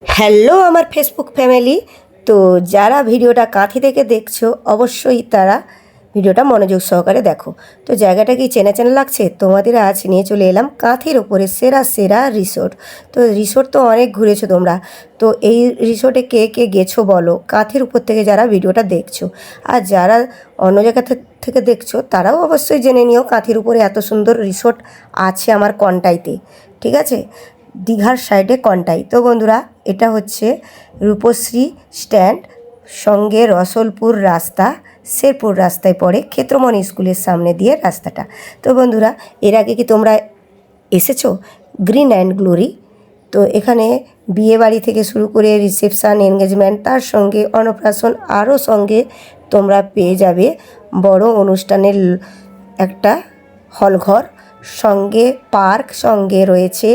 Hello আমার Facebook family. তো যারা ভিডিওটা কাঁথি থেকে দেখছো অবশ্যই তারা ভিডিওটা মনোযোগ সহকারে দেখো। তো জায়গাটা কি চেনা চেনা লাগছে? তোমাদের আজ নিয়ে চলে এলাম কাঁথির ওপরে সেরা সেরা রিসোর্ট। তো রিসোর্ট তো অনেক ঘুরেছো তোমরা, তো এই রিসোর্টে কে কে গেছো বলো, কাঁথির উপর থেকে যারা ভিডিওটা দেখছো। আর যারা অন্য জায়গা থেকে দেখছো তারাও অবশ্যই জেনে নিও কাঁথির উপরে এত সুন্দর রিসোর্ট আছে আমার কন্টাইতে। ঠিক আছে, দীঘার সাইডে কন্টাই। তো বন্ধুরা, এটা হচ্ছে রূপশ্রী স্ট্যান্ড, সঙ্গে রসলপুর রাস্তা, শেরপুর রাস্তায় পড়ে, ক্ষেত্রমণি স্কুলের সামনে দিয়ে রাস্তাটা। তো বন্ধুরা, এর আগে কি তোমরা এসেছো গ্রিন অ্যান্ড গ্লোরি? তো এখানে বিয়ে বাড়ি থেকে শুরু করে রিসেপশান, এনগেজমেন্ট, তার সঙ্গে অন্নপ্রাশন, আরও সঙ্গে তোমরা পেয়ে যাবে বড় অনুষ্ঠানের একটা হলঘর, সঙ্গে পার্ক, সঙ্গে রয়েছে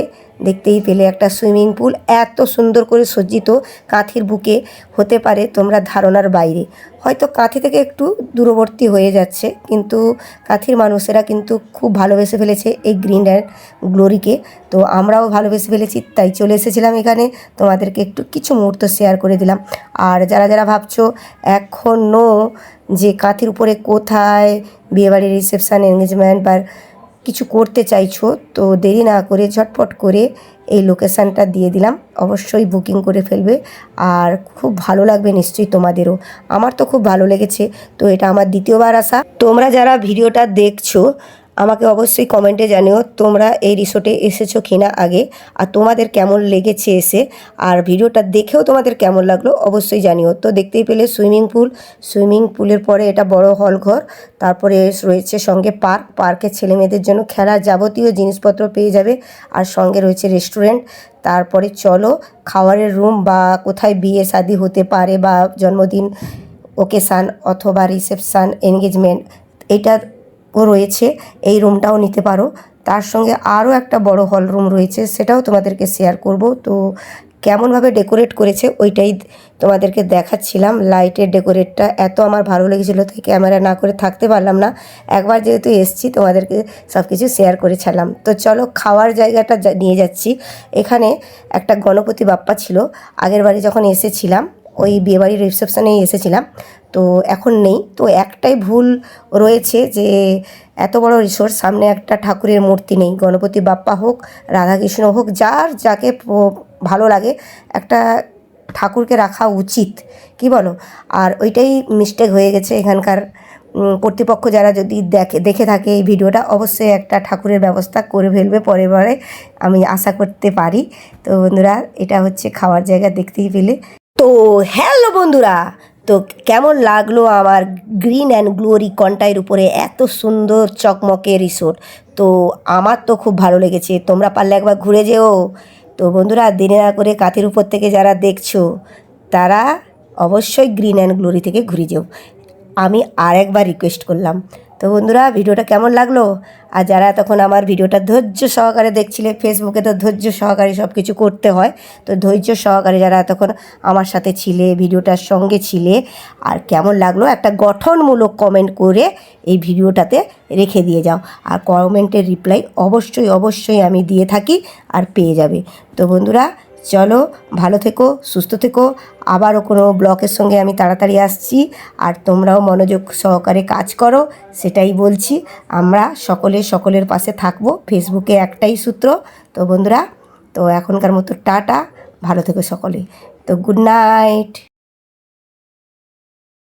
দেখতেই পেলে একটা সুইমিং পুল। এত সুন্দর করে সজ্জিত কাঁথির বুকে হতে পারে তোমরা ধারণার বাইরে। হয়তো কাঁথি থেকে একটু দূরবর্তী হয়ে যাচ্ছে, কিন্তু কাঁথির মানুষেরা কিন্তু খুব ভালোবেসে ফেলেছে এই গ্রিন অ্যান্ড গ্লোরিকে। তো আমরাও ভালোবেসে ফেলেছি, তাই চলে এসেছিলাম এখানে, তোমাদেরকে একটু কিছু মুহূর্ত শেয়ার করে দিলাম। আর যারা যারা ভাবছো এখনও যে কাঁথির উপরে কোথায় বিয়েবাড়ির রিসেপশান, এনগেজমেন্ট বা কিছু করতে চাইছো, তো দেরি না করে ঝটপট করে এই লোকেশানটা দিয়ে দিলাম, অবশ্যই বুকিং করে ফেলবে। আর খুব ভালো লাগবে নিশ্চয়ই তোমাদেরও। আমার তো খুব ভালো লেগেছে। তো এটা আমার দ্বিতীয়বার আসা। তোমরা যারা ভিডিওটা দেখছো আমাকে অবশ্যই কমেন্টে জানিও তোমরা এই রিসোর্টে এসেছো কিনা আগে, আর তোমাদের কেমন লেগেছে এসে, আর ভিডিওটা দেখেও তোমাদের কেমন লাগলো অবশ্যই জানিও। তো দেখতেই পেলে সুইমিং পুলের পরে এটা বড় হল ঘর, তারপরে রয়েছে সঙ্গে পার্কে ছেলে মেয়েদের জন্য খেলার যাবতীয় জিনিসপত্র পেয়ে যাবে, আর সঙ্গে রয়েছে রেস্টুরেন্ট। তারপরে চলো খাবারের রুম, বা কোথায় বিয়ে শাদি হতে পারে, বা জন্মদিন ওকেশান অথবা রিসেপশান, এনগেজমেন্ট, এটা ও রয়েছে, এই রুমটাও নিতে পারো। তার সঙ্গে আরও একটা বড় হল রুম রয়েছে, সেটাও তোমাদেরকে শেয়ার করব। তো কেমনভাবে ডেকোরেট করেছে ওইটাই তোমাদেরকে দেখাচ্ছিলাম। লাইটের ডেকোরেটটা এত আমার ভালো লেগেছিলো, তাই ক্যামেরা না করে থাকতে পারলাম না। একবার যেহেতু এসছি তোমাদেরকে সব কিছু শেয়ার করে ছাড়লাম। তো চলো খাওয়ার জায়গাটা নিয়ে যাচ্ছি। এখানে একটা গণপতি বাপ্পা ছিল, আগের বাড়ি যখন এসেছিলাম ওই বিয়েবাড়ির রিসেপশানেই এসেছিলাম, তো এখন নেই। তো একটাই ভুল রয়েছে যে এত বড় রিসোর্ট, সামনে একটা ঠাকুরের মূর্তি নেই। গণপতি বাপ্পা হোক, রাধাকৃষ্ণ হোক, যার যাকে ভালো লাগে একটা ঠাকুরকে রাখা উচিত, কি বলো? আর ওইটাই মিস্টেক হয়ে গেছে এখানকার কর্তৃপক্ষ। যারা যদি দেখে থাকে এই ভিডিওটা, অবশ্যই একটা ঠাকুরের ব্যবস্থা করে ফেলবে পরের বারে, আমি আশা করতে পারি। তো বন্ধুরা, এটা হচ্ছে খাওয়ার জায়গা দেখতেই পেলে। তো হ্যালো বন্ধুরা, তো কেমন লাগলো আমার গ্রিন অ্যান্ড গ্লোরি কন্টাইয়ের উপরে এত সুন্দর চকমকে রিসোর্ট? তো আমার তো খুব ভালো লেগেছে, তোমরা পারলে একবার ঘুরে যেও। তো বন্ধুরা, দেরি না করে কাঁথির উপর থেকে যারা দেখছো তারা অবশ্যই গ্রিন অ্যান্ড গ্লোরি থেকে ঘুরে যেও, আমি আর একবার রিকোয়েস্ট করলাম। তো বন্ধুরা, ভিডিওটা কেমন লাগলো? আর যারা তখন আমার ভিডিওটা ধৈর্য সহকারে দেখছিলে, ফেসবুকে তো ধৈর্য সহকারে সব কিছু করতে হয়, তো ধৈর্য সহকারে যারা তখন আমার সাথে ছিলে, ভিডিওটার সঙ্গে ছিলে, আর কেমন লাগলো একটা গঠনমূলক কমেন্ট করে এই ভিডিওটাতে রেখে দিয়ে যাও। আর কমেন্টের রিপ্লাই অবশ্যই অবশ্যই আমি দিয়ে থাকি, আর পেয়ে যাবে। তো বন্ধুরা, চলো ভালো থেকো, সুস্থ থেকো। আবারও কোনো ব্লগের সঙ্গে আমি তাড়াতাড়ি আসছি, আর তোমরাও মনোযোগ সহকারে কাজ করো, সেটাই বলছি। আমরা সকলের পাশে থাকবো, ফেসবুকে একটাই সূত্র। তো বন্ধুরা, তো এখনকার মতো টাটা, ভালো থেকো সকলে। তো গুড নাইট।